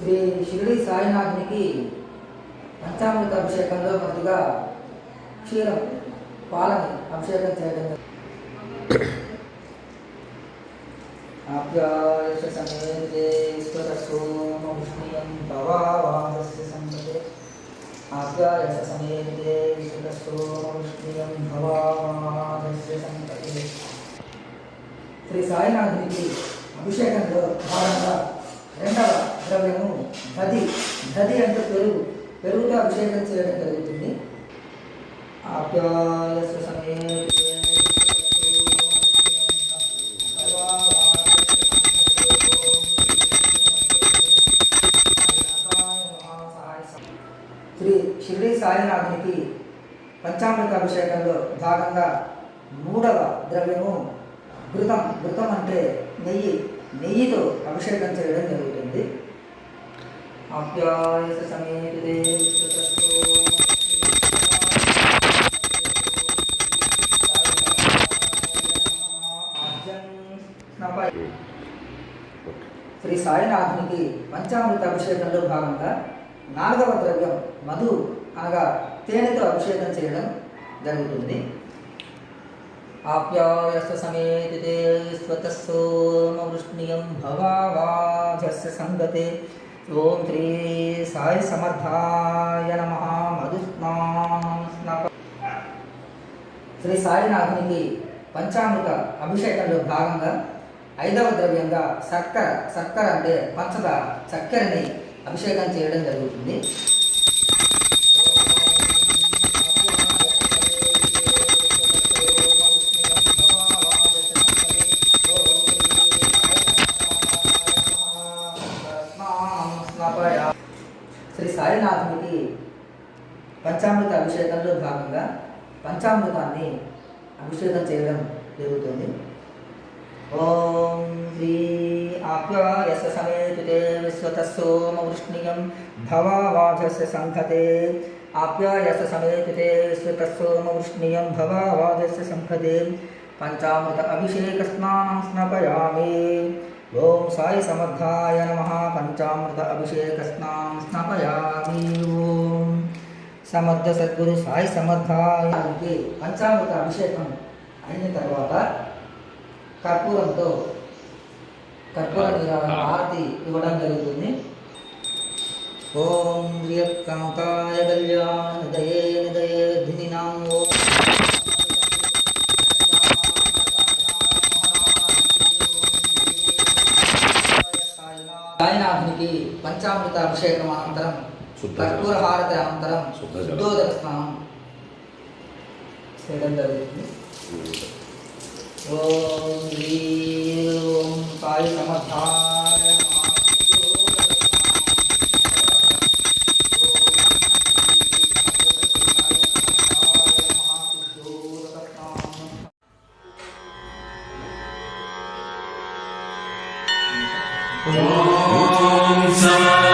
శ్రీ షిరిడి సాయినాథునికి పంచామృత అభిషేకంలో మొదటిగా క్షీరం పాలని అభిషేకం చేయడం ఆప్యాయస సమేతే స్వరసోమృష్ణియం భవావాసస్య సంపతే ఆప్యాయస సమేతే స్వరసోమృష్ణియం భవావాసస్య సంపతే. శ్రీ సాయినాథునికి అభిషేకంలో భాగంగా రెండవ ద్రవ్యము దధి. దధి అంటే పెరుగుతో అభిషేకం చేయడం జరుగుతుంది. ఆప్యాయస సమేతే శ్రీ షిరిడి సాయినాథునికి పంచామృత అభిషేకంలో భాగంగా మూడవ ద్రవ్యము ఘృతం. ఘృతం అంటే నెయ్యితో అభిషేకం చేయడం జరుగుతుంది. ఆప్యాయస సమేతే శ్రీ సాయినాథునికి పంచామృత అభిషేకంలో భాగంగా నాలుగవ ద్రవ్యం మధు అనగా తేనెతో అభిషేకం చేయడం జరుగుతుంది. ఆప్యాయస సమేతే స్వతస్సోమవృష్ణియం భవావాజస్య సంగతే. ఓం శ్రీ సాయి సమర్థాయ నమః. మధుస్నాన శ్రీ సాయినాథునికి పంచామృత అభిషేకంలో భాగంగా ఐదవ ద్రవ్యంగా చక్కెర అంటే పంచదార, చక్కెరని అభిషేకం చేయడం జరుగుతుంది. శ్రీ సాయినాథునికి పంచామృత అభిషేకంలో భాగంగా పంచామృతాన్ని అభిషేకం చేయడం జరుగుతుంది. ఓం శ్రీ ఆప్యాయస సమేతే విశ్వతస్సోమవృష్ణియం భవావాజస్య సంఘతే. ఆప్యాయస సమేతే విశ్వతస్సోమవృష్ణియం భవావాజస్య సంఘతే. పంచామృత అభిషేక స్నానం స్నాపయామి. ఓం సాయి సమర్థాయ నమః. పంచామృత అభిషేక స్నానం స్నాపయామి. ఓం సమర్థ సద్గురు సాయి సమర్థాయానికి పంచామృత అభిషేకం అయిన తర్వాత కర్పూర హారతి ఇవ్వడం జరుగుతుంది. ఓం శ్రీకాంతాయ కళ్యాణ నిదయే నిదయే ధినినాం. ఓం సాయినాథునికి పంచామృత అభిషేకం అనంతరం కర్పూర హారతి అనంతరం శుద్ధోదక స్నానం చేయడం జరుగుతుంది. ఓం ఓం సాయి సమర్థాయ ఓం